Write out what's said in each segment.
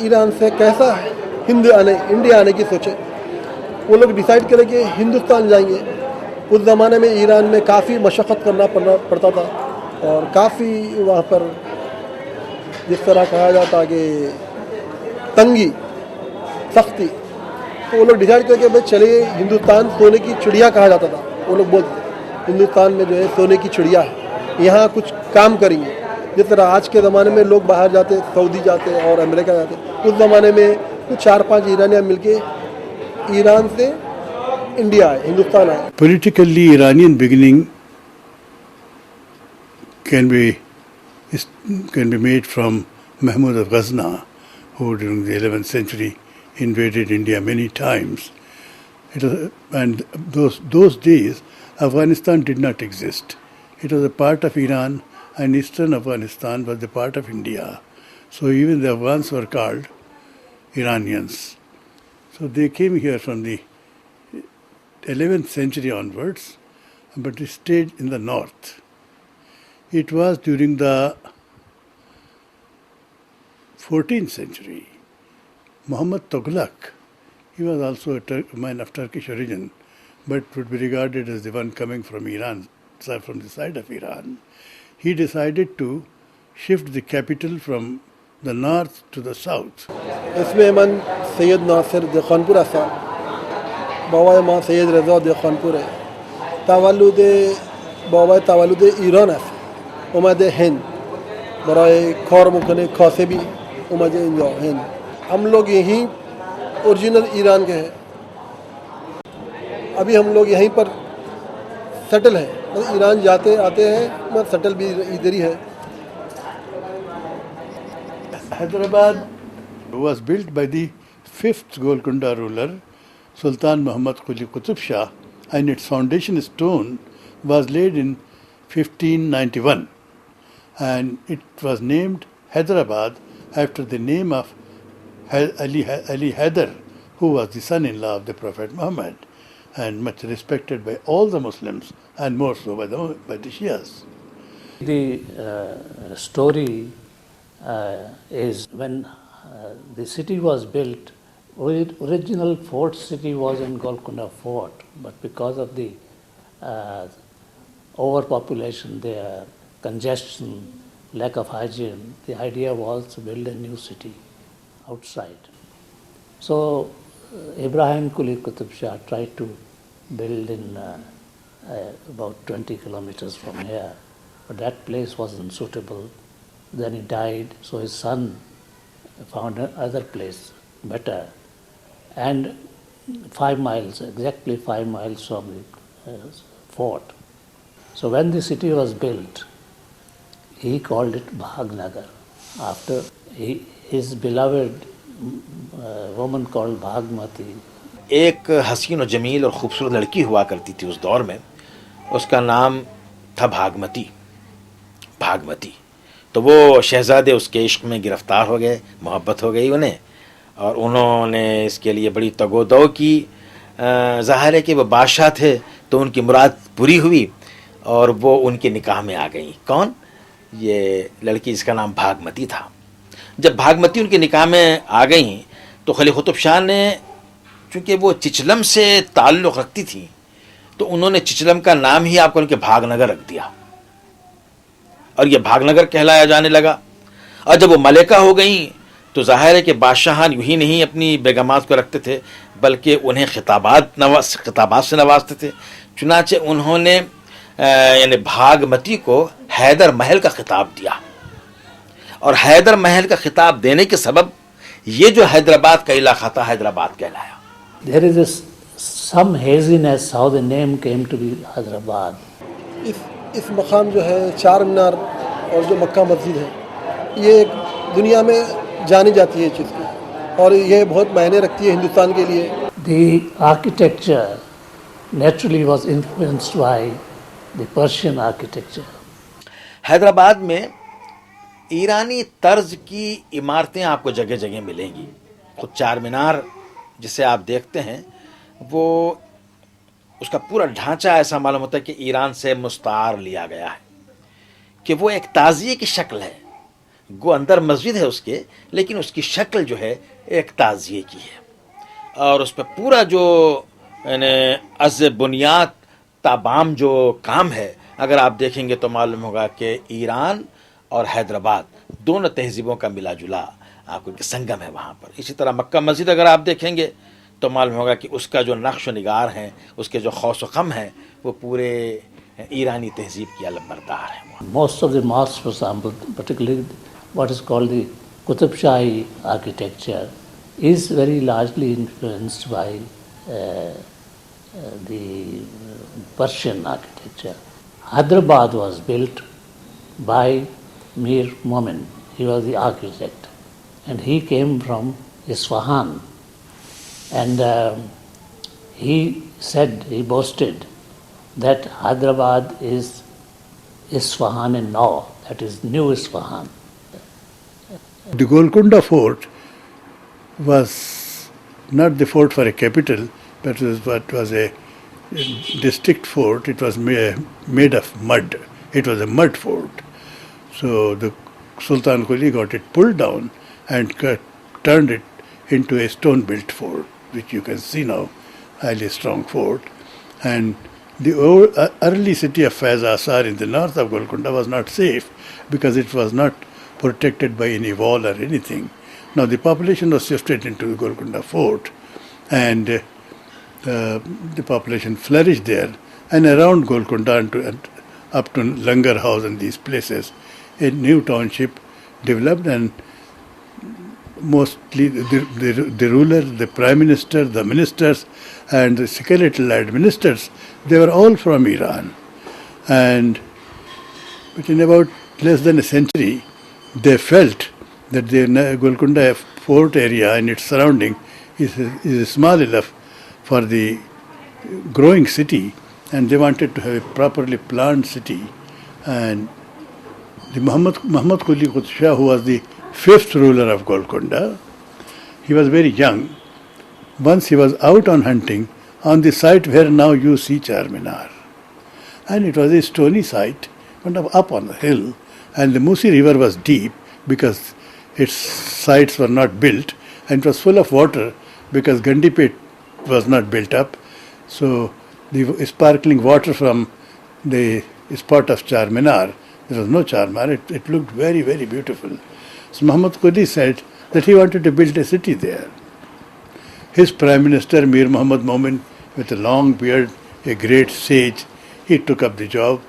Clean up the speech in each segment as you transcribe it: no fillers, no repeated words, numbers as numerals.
ایران سے کیسا انڈیا آنے کی سوچے. وہ لوگ ڈیسائیڈ کرے کہ ہندوستان جائیں گے. اس زمانے میں ایران میں کافی مشقت کرنا پڑتا تھا اور کافی وہاں پر جس طرح کہا جاتا کہ تنگی سختی. تو وہ لوگ ڈیسائیڈ کر کے بھائی چلیے ہندوستان سونے کی چڑیا کہا جاتا تھا. وہ لوگ بولتے ہندوستان میں جو ہے سونے کی چڑیا ہے, یہاں کچھ کام کریں گے. جس طرح آج کے زمانے میں لوگ باہر جاتے, سعودی جاتے اور امریکہ جاتے, اس زمانے میں کچھ 4-5 ایرانیاں مل کے ایران سے انڈیا آئے, ہندوستان آئے. Politically, Iranian beginning can be made from Mahmud of Ghazna, who during the 11th century invaded India many times. And those days, Afghanistan did not exist. It was a part of Iran, and eastern Afghanistan was a part of India. So even the Afghans were called Iranians. So they came here from the 11th century onwards, but they stayed in the north. It was during the 14th century, Muhammad Tughlaq, he was also a man of Turkish origin, but would be regarded as the one coming from Iran, from the side of Iran. He decided to shift the capital from the north to the south. اس میں من سید ناصر دخانپور است. بابای ما سید رضا دخانپور ہے. تولد ایران است. اومده هند برای کار میکنه. Cosby اومده اینجا هند. ہم لوگ یہیں اوریجنل ایران کے ہیں. ابھی ہم لوگ یہیں پر سیٹل ہیں. ایران جاتے آتے ہیں, سیٹل بھی ادھر ہی ہے. Hyderabad was built by the 5th Golconda ruler, Sultan Muhammad Quli Qutub Shah, and its foundation stone was laid in 1591. And it was named Hyderabad after the name of Ali Haider, who was the son-in-law of the Prophet Muhammad, and much respected by all the Muslims, and more so by the Shias. The story is when the city was built, original fort city was in Golconda Fort, but because of the overpopulation there, congestion, lack of hygiene, the idea was to build a new city outside. So Ibrahim Quli Qutub Shah tried to build in about 20 kilometers from here, but that place wasn't suitable. Then he died, so his son found another place better, and 5 miles, exactly 5 miles from the fort. So when the city was built, he called it Bhagnagar, after his beloved woman called Bhagmati. ایک حسین و جمیل اور خوبصورت لڑکی ہوا کرتی تھی اس دور میں, اس کا نام تھا بھاگمتی. تو وہ شہزادے اس کے عشق میں گرفتار ہو گئے, محبت ہو گئی انہیں, اور انہوں نے اس کے لیے بڑی تگ و دو کی. ظاہر ہے کہ وہ بادشاہ تھے تو ان کی مراد پوری ہوئی اور وہ ان کے نکاح میں آ گئیں. کون؟ یہ لڑکی جس کا نام بھاگمتی تھا. جب بھاگمتی ان کے نکاح میں آ گئیں تو قلی قطب شاہ نے, چونکہ وہ چچلم سے تعلق رکھتی تھیں, تو انہوں نے چچلم کا نام ہی آپ کو ان کے بھاگ نگر رکھ دیا, اور یہ بھاگ نگر کہلایا جانے لگا. اور جب وہ ملکہ ہو گئیں تو ظاہر ہے کہ بادشاہان یوں ہی نہیں اپنی بیگمات کو رکھتے تھے, بلکہ انہیں خطابات سے نوازتے تھے. چنانچہ انہوں نے یعنی بھاگمتی کو حیدر محل کا خطاب دیا, اور حیدر محل کا خطاب دینے کے سبب یہ جو حیدرآباد کا علاقہ تھا Hyderabad کہلایا. There is some haziness how the name came to be Hyderabad. اس مقام جو ہے چار مینار اور جو مکہ مسجد ہے, یہ دنیا میں جانی جاتی ہے چیز کی, اور یہ بہت معنی رکھتی ہے ہندوستان کے لیے. The architecture naturally was influenced by the Persian architecture. Hyderabad میں ایرانی طرز کی عمارتیں آپ کو جگہ جگہ ملیں گی. خود چار مینار جسے آپ دیکھتے ہیں وہ اس کا پورا ڈھانچہ ایسا معلوم ہوتا ہے کہ ایران سے مستعار لیا گیا ہے, کہ وہ ایک تعزیے کی شکل ہے. گو اندر مسجد ہے اس کے، لیکن اس کی شکل جو ہے ایک تعزیے کی ہے، اور اس پہ پورا جو یعنی از بنیاد تابام جو کام ہے، اگر آپ دیکھیں گے تو معلوم ہوگا کہ ایران اور حیدرآباد دونوں تہذیبوں کا ملا جلا آپ کو سنگم ہے وہاں پر. اسی طرح مکہ مسجد اگر آپ دیکھیں گے تو معلوم ہوگا کہ اس کا جو نقش و نگار ہیں، اس کے جو خوش و خم ہیں، وہ پورے ایرانی تہذیب کی علم بردار ہیں. Most of the mosques, for example, particularly what is called the Qutub Shahi architecture, is very largely influenced by the Persian architecture. Hyderabad was built by Mir Momin. He was the architect, and he came from Isfahan. And he boasted that Hyderabad is Isfahan in now, that is New Isfahan. The Golconda Fort was not the fort for a capital, but it was a district fort. It was made of mud. It was a mud fort. So the Sultan Quli got it pulled down and turned it into a stone-built fort, which you can see now, highly strong fort. And the early city of Faiz Asar in the north of Golconda was not safe because it was not protected by any wall or anything. Now the population was shifted into the Golconda fort, and the population flourished there. And around Golconda and up to Langar House and these places, a new township developed, and mostly the ruler, the prime minister, the ministers, and the skeletal administrators, they were all from Iran. But in about less than a century, they felt that the Golconda fort area and its surrounding is small enough for the growing city, and they wanted to have a properly planned city. And the Muhammad Quli Qutb Shah, who was the fifth ruler of Golconda, he was very young. Once he was out on hunting on the site where now you see Charminar. And it was a stony site, went up on the hill, and the Musi river was deep because its sites were not built, and it was full of water because Gandipet was not built up. So the sparkling water from the spot of Charminar, there was no Charminar, it looked very, very beautiful. So Muhammad Quli said that he wanted to build a city there. His prime minister, Mir Muhammad Momin, with a long beard, a great sage, he took up the job,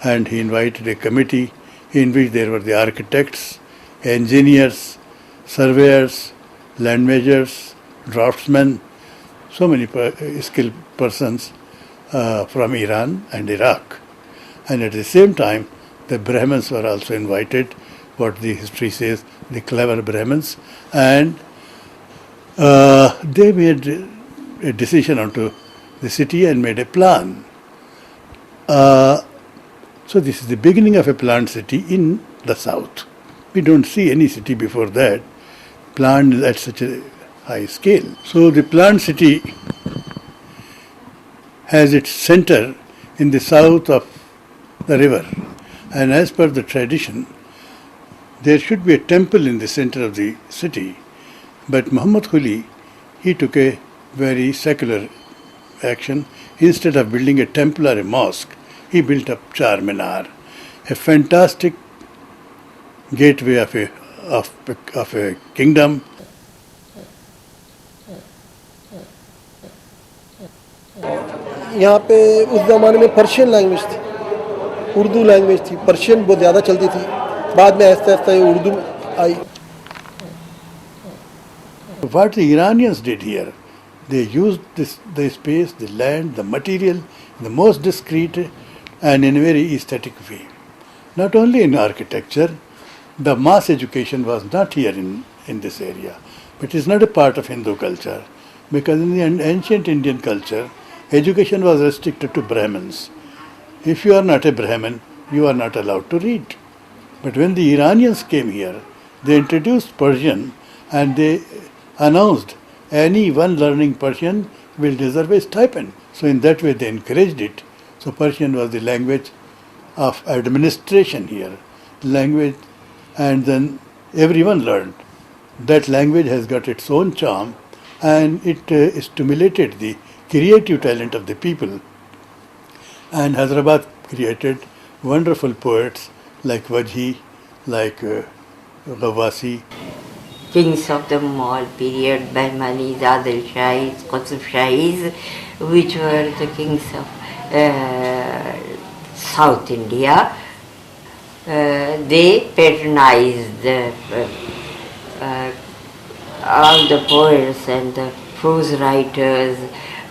and he invited a committee in which there were the architects, engineers, surveyors, land measurers, draftsmen, so many skilled persons from Iran and Iraq. And at the same time, the Brahmins were also invited, what the history says, the clever Brahmins, and they made a decision onto the city and made a plan. So this is the beginning of a planned city in the south. We don't see any city before that planned at such a high scale. So the planned city has its center in the south of the river, and as per the tradition, there should be a temple in the center of the city. But Muhammad Quli, he took a very secular action. Instead of building a temple or a mosque, he built up Charminar, a fantastic gateway of a kingdom. यहाँ पे उस ज़माने में Persian language थी, Urdu language थी, Persian बहुत ज़्यादा चलती थी. बाद में आहिस्ता आहिस्ता ये उर्दू आई. What the Iranians did here, they used the space, the land, the material in the most discreet and in a very aesthetic way. Not only in architecture, the mass education was not here in this area, but it is not a part of Hindu culture, because in the ancient Indian culture, education was restricted to Brahmins. If you are not a Brahmin, you are not allowed to read. But when the Iranians came here, they introduced Persian, and they announced anyone learning Persian will deserve a stipend. So in that way they encouraged it. So Persian was the language of administration here, language, and then everyone learned. That language has got its own charm, and it stimulated the creative talent of the people. And Hyderabad created wonderful poets like Wajhi, like Ghawasi. Kings of the Mughal period, Bahmanis, Adil Shahis, Qutb Shahis, which were the kings of South India. They patronized all the poets and the prose writers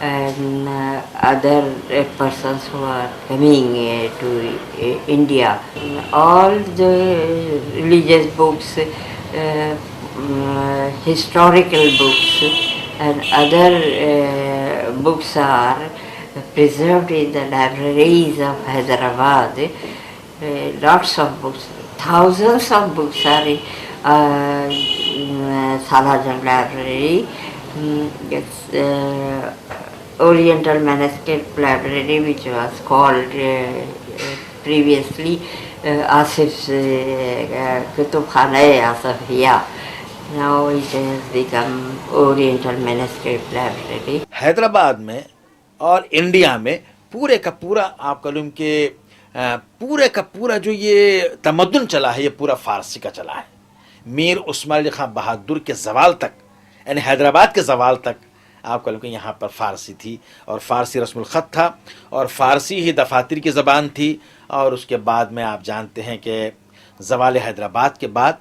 and other persons who are coming to India. All the religious books, historical books and other books are preserved in the libraries of Hyderabad. Lots of books, thousands of books are in Salajang Library. Oriental Manuscript Library, which was called previously Asif's Kutubkhana-e Asafia. Now it has become Oriental Manuscript Library. Hyderabad में और India में पूरे का पूरा आप कलम के पूरे का पूरा जो ये तमद्दुन चला है, ये पूरा फारसी का चला है. मीर उस्मान अली खां बहादुर के ज़वाल तक, यानी हैदराबाद के ज़वाल तक आप कलम के यहाँ पर फ़ारसी थी, और फ़ारसी रस्मुल ख़त था, और फ़ारसी ही दफातर की ज़बान थी. और उसके बाद में आप जानते हैं कि ज़वाल हैदराबाद के बाद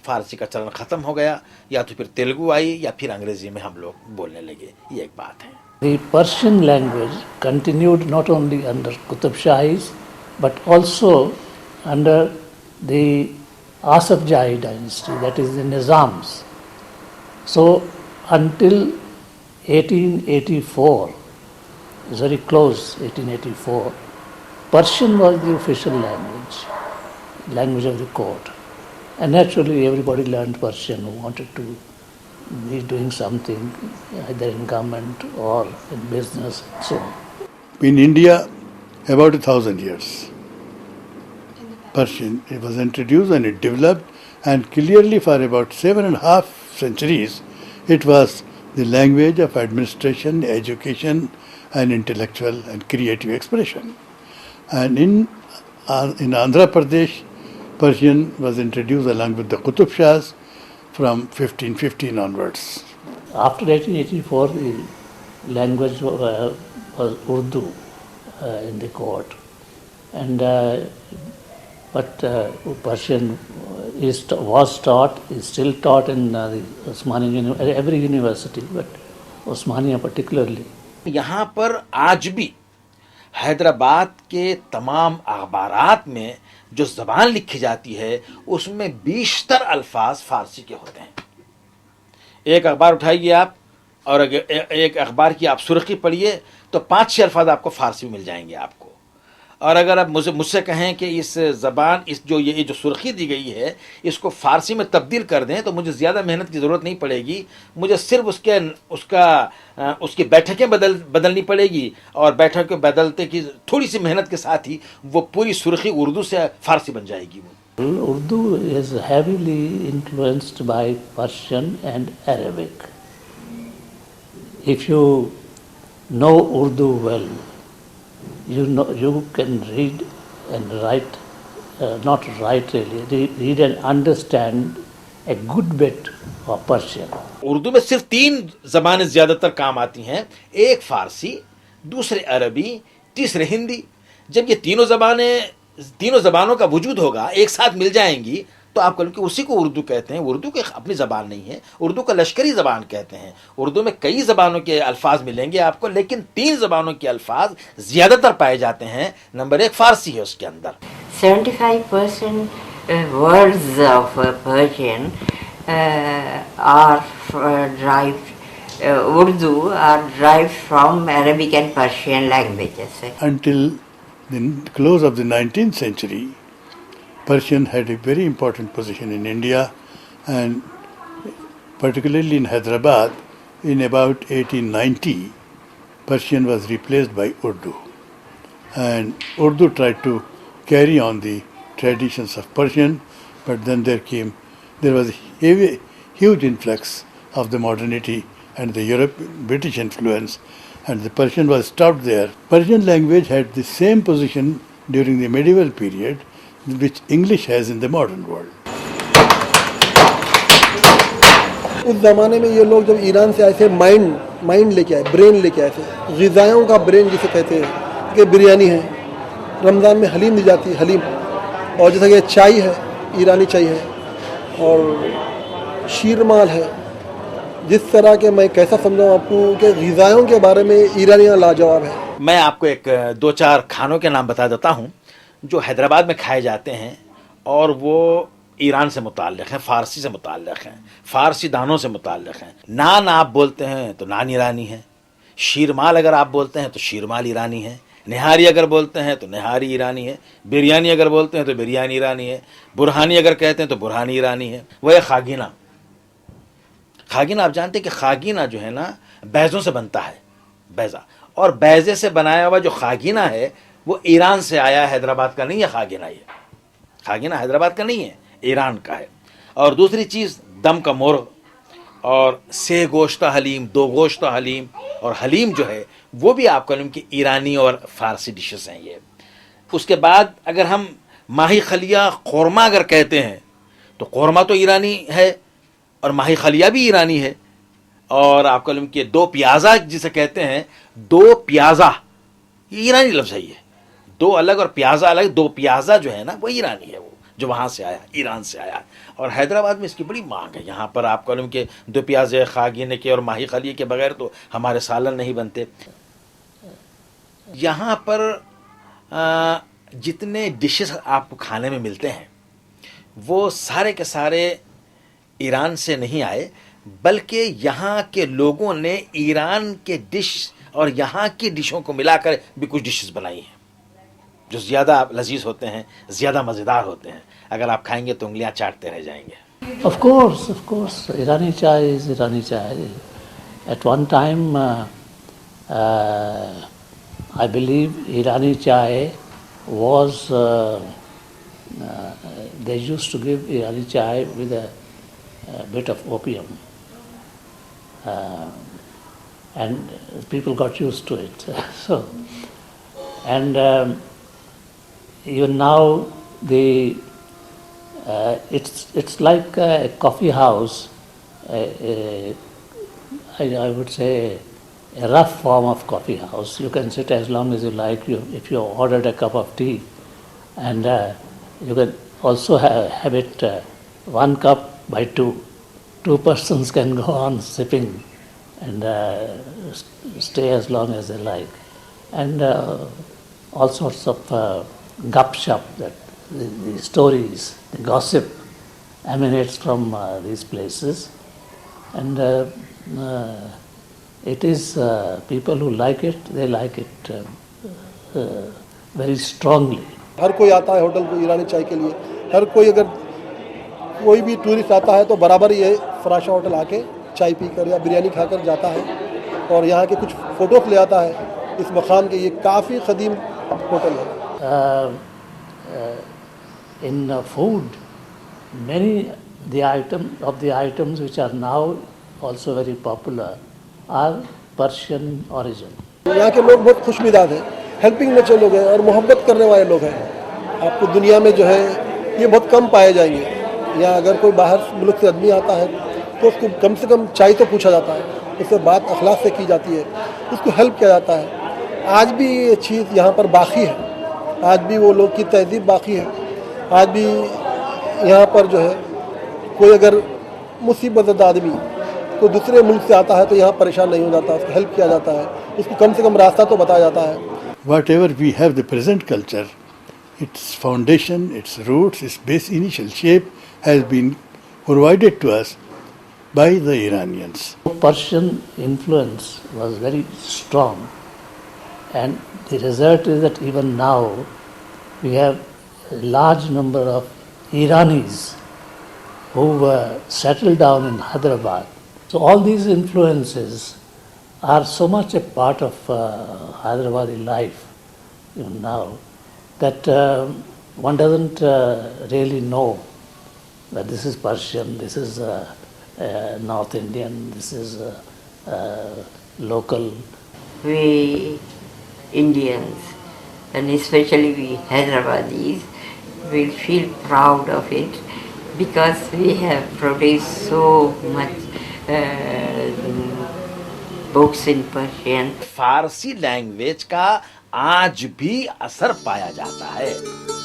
फ़ारसी का चलन ख़त्म हो गया, या तो फिर तेलुगु आई या फिर अंग्रेज़ी में हम लोग बोलने लगे. ये एक बात है. The Persian language continued not only under Qutb Shahis but also under the Asaf Jahi dynasty, that is the Nizams. So until 1884, very close 1884, Persian was the official language of the court. And naturally everybody learned Persian who wanted to be doing something either in government or in business and so on. In India, about 1,000 years, Persian it was introduced and it developed, and clearly for about 7.5 centuries, it was the language of administration, education, and intellectual and creative expression. And in Andhra Pradesh, Persian was introduced along with the Qutub Shahs from 1515 onwards. After 1884, the language was Urdu in the court, and but Persian was taught, is still taught in the Osmania, every university, but Osmania particularly. यहाँ पर आज भी हैदराबाद के तमाम अखबारात में जो ज़बान लिखी जाती है उसमें बीशतर अल्फाज फ़ारसी के होते हैं. एक अखबार उठाइए आप और एक अखबार की आप सुर्खी पढ़िए तो 5-6 अल्फाज आपको फ़ारसी में मिल जाएंगे आपको. और अगर आप मुझसे कहें कि इस ज़बान ये जो सुर्खी दी गई है इसको फ़ारसी में तब्दील कर दें तो मुझे ज़्यादा मेहनत की ज़रूरत नहीं पड़ेगी. मुझे सिर्फ उसकी बैठकें बदलनी पड़ेगी, और बैठकें बदलते की थोड़ी सी मेहनत के साथ ही वो पूरी सुर्खी उर्दू से फ़ारसी बन जाएगी. Urdu is heavily influenced by Persian and Arabic. If you know Urdu well, you can read and write, not write really, read and understand a good bit of Persian. Urdu में सिर्फ 3 ज़बानें ज़्यादातर काम आती हैं, एक फ़ारसी, दूसरे अरबी, तीसरे हिंदी. जब ये तीनों ज़बानों का वजूद होगा, एक साथ मिल जाएंगी, तो आप कहें कि उसी को उर्दू कहते हैं. उर्दू की अपनी ज़बान नहीं है, उर्दू का लश्करी ज़बान कहते हैं. उर्दू में कई ज़बानों के अल्फाज मिलेंगे आपको, लेकिन 3 ज़बानों के अल्फाज ज़्यादातर पाए जाते हैं. नंबर 1 फ़ारसी है उसके अंदर. 75% words of Persian are derived, Urdu are derived from Arabic and Persian languages. Until the close of the 19th century, Persian had a very important position in India, and particularly in Hyderabad. In about 1890, Persian was replaced by Urdu, and Urdu tried to carry on the traditions of Persian, but then there came there was a huge influx of the modernity and the British influence, and the Persian was stopped there. Persian language had the same position during the medieval period which English has in the modern world. उस ज़माने में ये लोग जब Iran से आए थे mind लेके आए, ब्रेन लेके आए थे, ग़िज़ाओं का ब्रेन जिसे कहते हैं कि बिरयानी है, रमज़ान में हलीम दी जाती है, हलीम, और जैसा कि चाय है, ईरानी चाय है, और शीरमाल है. जिस तरह के मैं कैसा समझाऊँ आपको कि ग़िज़ाओं के बारे में ईरानियाँ लाजवाब है. मैं आपको एक दो चार खानों के नाम बता देता हूँ जो हैदराबाद में खाए जाते हैं और वो ईरान से मुताल्लिक़ हैं, फ़ारसी से मुताल्लिक़ हैं, फ़ारसी दानों से मुताल्लिक़ हैं. नान आप बोलते हैं तो नान ईरानी है, शीरमाल अगर आप बोलते हैं तो शीरमाल ईरानी है, निहारी अगर बोलते हैं तो निहारी ईरानी है, बिरयानी अगर बोलते हैं तो बिरयानी ईरानी है, बुरहानी अगर कहते हैं तो बुरहानी ईरानी है. वह है खागीना. खागीना आप जानते हैं कि खागीना जो है ना बैज़ों से बनता है, बैज़ा, और बैज़े से बनाया हुआ जो खागीना है वो ईरान से आया, हैदराबाद का नहीं है. खागीना ये खागीना हैदराबाद का नहीं है, ईरान का है. और दूसरी चीज़ दम का मुर्ग और से गोश्ता हलीम, दो गोश्ता हलीम, और हलीम जो है वो भी आपका कि ईरानी और फ़ारसी डिशेस हैं ये. उसके बाद अगर हम माही खलिया क़ोरमा अगर कहते हैं तो क़ोरमा तो ईरानी है और माही खलिया भी ईरानी है. और आपका कि दो प्याज़ा जिसे कहते हैं, दो प्याज़ा ये ईरानी लफ्ज़ है. ये दो अलग और प्याज़ा अलग. दो प्याज़ा जो है ना वो ईरानी है, वो जो वहाँ से आया, ईरान से आया. और हैदराबाद में इसकी बड़ी मांग है. यहाँ पर आप कलम के दो प्याज़े खागीने के और माही खलिए के बगैर तो हमारे सालन नहीं बनते. यहाँ पर जितने डिशेस आपको खाने में मिलते हैं वो सारे के सारे ईरान से नहीं आए, बल्कि यहाँ के लोगों ने ईरान के डिश और यहाँ की डिशों को मिलाकर भी कुछ डिशेस बनाई हैं जो ज़्यादा लजीज होते हैं, ज़्यादा मज़ेदार होते हैं. अगर आप खाएंगे तो उंगलियां चाटते रह जाएंगे. Of course, Irani chai is Irani chai. At one time, I believe Irani chai was, they used to give Irani chai with a bit of opium. And people got used to it. So, and even now, it's like a coffee house, I would say a rough form of coffee house. You can sit as long as you like. If you ordered a cup of tea, and you can also have it 1 cup by 2. 2 persons can go on sipping and stay as long as they like. And all sorts of gup-shop, that the stories, the gossip emanates from these places. And it is people who like it, they like it very strongly. हर कोई आता है hotel को ईरानी चाय के लिए. हर कोई, अगर कोई भी टूरिस्ट आता है तो बराबर ये फराशा होटल आके चाय पी कर या बिरयानी खाकर जाता है और यहाँ के कुछ फ़ोटोस ले आता है इस मकाम के. ये काफ़ी क़दीम होटल है. In food, many the items which are now also very popular are Persian origin. यहाँ के लोग बहुत खुशमिजाज हैं, हेल्पिंग नेचर लोग हैं और मोहब्बत करने वाले लोग हैं. आपको दुनिया में जो है ये बहुत कम पाए जाएंगे. या अगर कोई बाहर मुल्क से आदमी आता है तो उसको कम से कम चाय तो पूछा जाता है, उससे बात अखलाक से की जाती है, उसको हेल्प किया जाता है. आज भी ये चीज़ यहाँ पर बाकी है, आज भी वो लोग की तहजीब बाकी है. आज भी यहाँ पर जो है कोई अगर मुसीबत आदमी कोई दूसरे मुल्क से आता है तो यहाँ परेशान नहीं हो जाता, उसको हेल्प किया जाता है, उसको कम से कम रास्ता तो बताया जाता है. Whatever we have the present culture, its foundation, its roots, its base initial shape has been provided to us by the Iranians. Persian influence was very strong, and the result is that even now we have a large number of Iranis who were settled down in Hyderabad. So all these influences are so much a part of Hyderabadi life even now that one doesn't really know that this is Persian, this is North Indian, this is local. We Indians, and especially we Hyderabadis, will feel proud of it because we have produced so much books in Persian. Farsi language का आज भी असर पाया जाता है.